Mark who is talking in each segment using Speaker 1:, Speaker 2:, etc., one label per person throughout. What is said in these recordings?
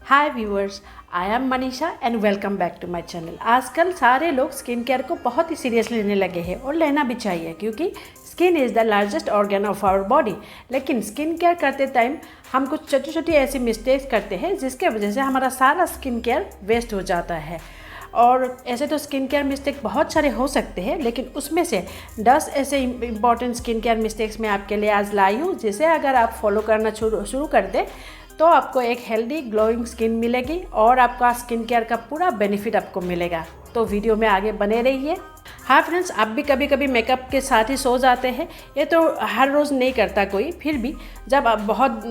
Speaker 1: Hi viewers, I am Manisha and welcome back to my channel. आजकल सारे लोग skin care को बहुत ही सीरियसली लेने लगे हैं और लेना भी चाहिए, क्योंकि skin is the largest organ of our body. लेकिन स्किन केयर करते टाइम हम कुछ छोटी छोटी ऐसी मिस्टेक्स करते हैं जिसके वजह से हमारा सारा स्किन केयर वेस्ट हो जाता है। और ऐसे तो स्किन केयर मिस्टेक बहुत सारे हो सकते हैं, लेकिन उसमें से 10 ऐसे इंपॉर्टेंट स्किन केयर मिस्टेक्स मैं आपके लिए आज लाई हूँ, जिसे अगर आप फॉलो करना शुरू कर दें तो आपको एक हेल्दी ग्लोइंग स्किन मिलेगी और आपका स्किन केयर का पूरा बेनिफिट आपको मिलेगा। तो वीडियो में आगे बने रहिए। हाँ फ्रेंड्स, आप भी कभी कभी मेकअप के साथ ही सो जाते हैं। ये तो हर रोज़ नहीं करता कोई, फिर भी जब आप बहुत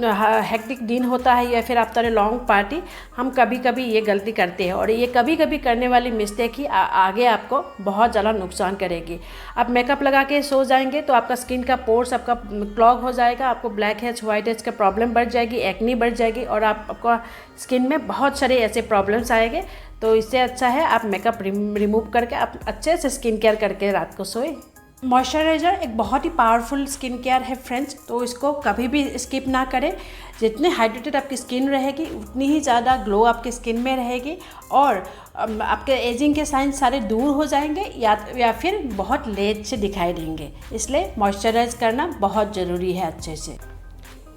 Speaker 1: हेक्टिक दिन होता है या फिर आफ्टर ए लॉन्ग पार्टी, हम कभी कभी ये गलती करते हैं और ये कभी कभी करने वाली मिस्टेक ही आगे आपको बहुत ज़्यादा नुकसान करेगी। आप मेकअप लगा के सो जाएंगे तो आपका स्किन का पोर्स आपका क्लॉग हो जाएगा, आपको ब्लैक हेड्स वाइट हेड्स का प्रॉब्लम बढ़ जाएगी, एक्नी बढ़ जाएगी और आपका स्किन में बहुत सारे ऐसे प्रॉब्लम्स आएंगे। तो इससे अच्छा है आप मेकअप रिमूव करके आप अच्छे से स्किन केयर करके रात को सोए। मॉइस्चराइज़र एक बहुत ही पावरफुल स्किन केयर है फ्रेंड्स, तो इसको कभी भी स्किप ना करें। जितने हाइड्रेटेड आपकी स्किन रहेगी उतनी ही ज़्यादा ग्लो आपकी स्किन में रहेगी और आपके एजिंग के साइंस सारे दूर हो जाएंगे या फिर बहुत लेट से दिखाई देंगे। इसलिए मॉइस्चराइज करना बहुत ज़रूरी है अच्छे से।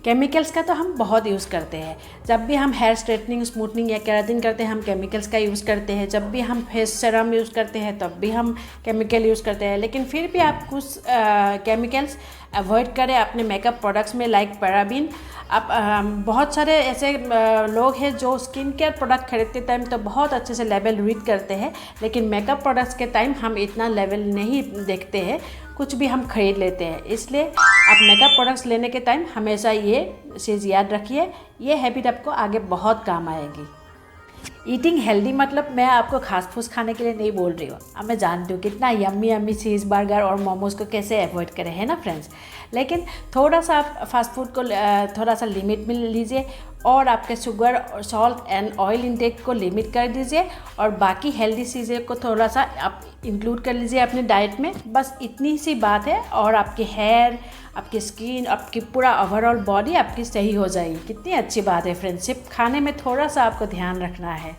Speaker 1: केमिकल्स का तो हम बहुत यूज़ करते हैं। जब भी हम हेयर स्ट्रेटनिंग, स्मूथनिंग या केराटिन करते हैं हम केमिकल्स का यूज़ करते हैं। जब भी हम फेस सीरम यूज़ करते हैं तब भी हम केमिकल यूज़ करते हैं। लेकिन फिर भी आप कुछ केमिकल्स अवॉइड करें अपने मेकअप प्रोडक्ट्स में, लाइक पैराबीन। आप बहुत सारे ऐसे लोग हैं जो स्किन केयर प्रोडक्ट खरीदते टाइम तो बहुत अच्छे से लेवल रीड करते हैं, लेकिन मेकअप प्रोडक्ट्स के टाइम हम इतना लेवल नहीं देखते हैं, कुछ भी हम खरीद लेते हैं। इसलिए आप मेकअप प्रोडक्ट्स लेने के टाइम हमेशा ये चीज़ याद रखिए। ये हैबिट आपको आगे बहुत काम आएगी। ईटिंग हेल्दी मतलब मैं आपको घास फूस खाने के लिए नहीं बोल रही हूँ। अब मैं जानती हूँ कितना यम्मी यम्मी चीज़ बर्गर और मोमोज़ को कैसे अवॉइड करें, है ना फ्रेंड्स। लेकिन थोड़ा सा आप फास्ट फूड को थोड़ा सा लिमिट में लीजिए और आपके शुगर और सॉल्ट एंड ऑयल इंटेक को लिमिट कर दीजिए और बाकी हेल्दी चीज़ें को थोड़ा सा आप इंक्लूड कर लीजिए अपने डाइट में। बस इतनी सी बात है और आपकी हेयर, आपकी स्किन, आपकी पूरा ओवरऑल बॉडी आपकी सही हो जाएगी। कितनी अच्छी बात है फ्रेंडशिप। खाने में थोड़ा सा आपको ध्यान रखना है।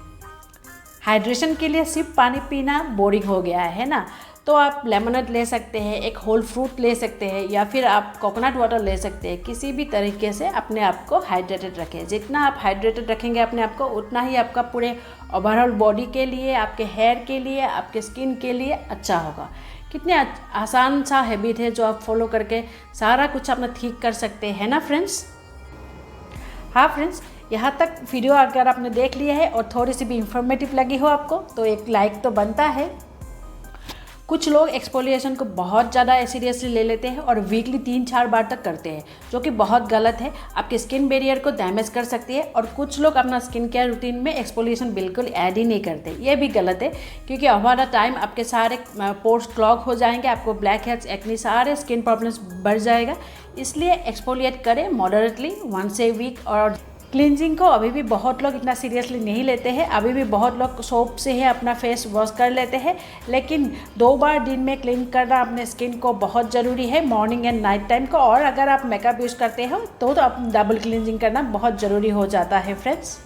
Speaker 1: हाइड्रेशन के लिए सिर्फ पानी पीना बोरिंग हो गया है ना, तो आप लेमनेड ले सकते हैं, एक होल फ्रूट ले सकते हैं या फिर आप कोकोनट वाटर ले सकते हैं। किसी भी तरीके से अपने आप को हाइड्रेटेड रखें। जितना आप हाइड्रेटेड रखेंगे अपने आप को, उतना ही आपका पूरे ओवरऑल बॉडी के लिए, आपके हेयर के लिए, आपके स्किन के लिए अच्छा होगा। कितने आसान सा हैबिट है जो आप फॉलो करके सारा कुछ अपना ठीक कर सकते हैं ना फ्रेंड्स। हाँ फ्रेंड्स, यहाँ तक वीडियो अगर आपने देख लिया है और थोड़ी सी भी इंफॉर्मेटिव लगी हो आपको तो एक लाइक तो बनता है। कुछ लोग एक्सफोलिएशन को बहुत ज़्यादा सीरियसली ले लेते हैं और वीकली 3-4 बार तक करते हैं, जो कि बहुत गलत है। आपके स्किन बैरियर को डैमेज कर सकती है। और कुछ लोग अपना स्किन केयर रूटीन में एक्सफोलिएशन बिल्कुल ऐड ही नहीं करते। ये भी गलत है, क्योंकि हमारा टाइम आपके सारे पोर्स क्लॉग हो जाएंगे, आपको ब्लैक हेड्स, एक्नी, सारे स्किन प्रॉब्लम्स बढ़ जाएगा। इसलिए एक्सफोलिएट करें मॉडरेटली, वंस ए वीक। और क्लींजिंग को अभी भी बहुत लोग इतना सीरियसली नहीं लेते हैं। अभी भी बहुत लोग सोप से ही अपना फेस वॉश कर लेते हैं, लेकिन 2 बार दिन में क्लीन करना अपने स्किन को बहुत ज़रूरी है, मॉर्निंग एंड नाइट टाइम को। और अगर आप मेकअप यूज़ करते हो तो आप डबल क्लींजिंग करना बहुत ज़रूरी हो जाता है फ्रेंड्स।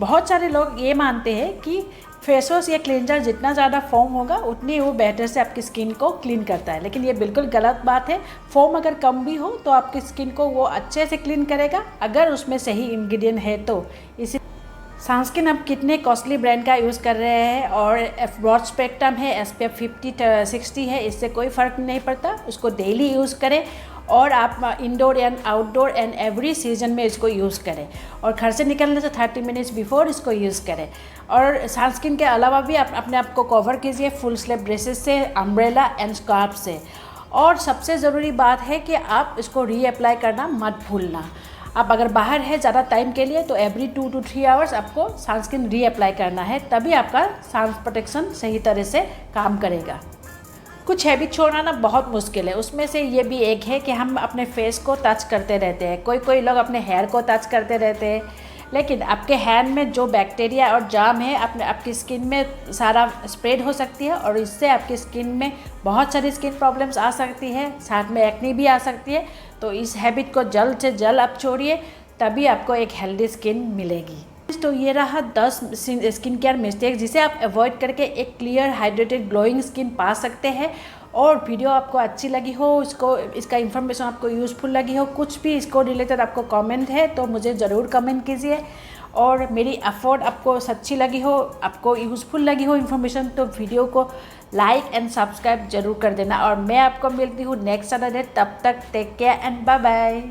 Speaker 1: बहुत सारे लोग ये मानते हैं कि फेस वॉश या क्लींजर जितना ज़्यादा फोम होगा उतनी वो बेटर से आपकी स्किन को क्लीन करता है, लेकिन ये बिल्कुल गलत बात है। फोम अगर कम भी हो तो आपकी स्किन को वो अच्छे से क्लीन करेगा, अगर उसमें सही इंग्रेडिएंट है तो। इसी सनस्क्रीन आप कितने कॉस्टली ब्रांड का यूज़ कर रहे हैं और ब्रॉड स्पेक्ट्रम है, SPF 50-60 है, इससे कोई फ़र्क नहीं पड़ता। उसको डेली यूज़ करें और आप indoor and outdoor and every season में इसको यूज़ करें। और घर से निकलने से 30 मिनट्स बिफोर इसको यूज़ करें। और सनस्क्रीन के अलावा भी आप अपने आप को कवर कीजिए फुल स्लीव ड्रेसेस से, अम्ब्रेला एंड स्कार्फ से। और सबसे ज़रूरी बात है कि आप इसको रीअप्लाई करना मत भूलना। आप अगर बाहर है ज़्यादा टाइम के लिए तो एवरी 2 to 3 आवर्स आपको सनस्क्रीन रीअप्लाई करना है, तभी आपका सन प्रोटेक्शन सही तरह से काम करेगा। कुछ हैबिट छोड़ना बहुत मुश्किल है, उसमें से ये भी एक है कि हम अपने फेस को टच करते रहते हैं। कोई लोग अपने हेयर को टच करते रहते हैं, लेकिन आपके हैंड में जो बैक्टीरिया और जाम है आपकी स्किन में सारा स्प्रेड हो सकती है और इससे आपकी स्किन में बहुत सारी स्किन प्रॉब्लम्स आ सकती है, साथ में एक्ने भी आ सकती है। तो इस हैबिट को जल्द से जल्द आप छोड़िए, तभी आपको एक हेल्दी स्किन मिलेगी। तो ये रहा 10 स्किन केयर मिस्टेक जिसे आप अवॉइड करके एक क्लियर हाइड्रेटेड ग्लोइंग स्किन पा सकते हैं। और वीडियो आपको अच्छी लगी हो, इसका इन्फॉर्मेशन आपको यूज़फुल लगी हो, कुछ भी इसको रिलेटेड आपको कमेंट है तो मुझे ज़रूर कमेंट कीजिए। और मेरी एफर्ट आपको अच्छी लगी हो, आपको यूज़फुल लगी हो इन्फॉर्मेशन, तो वीडियो को लाइक एंड सब्सक्राइब जरूर कर देना। और मैं आपको मिलती हूँ नेक्स्ट सैटरडे, तब तक take care and bye bye.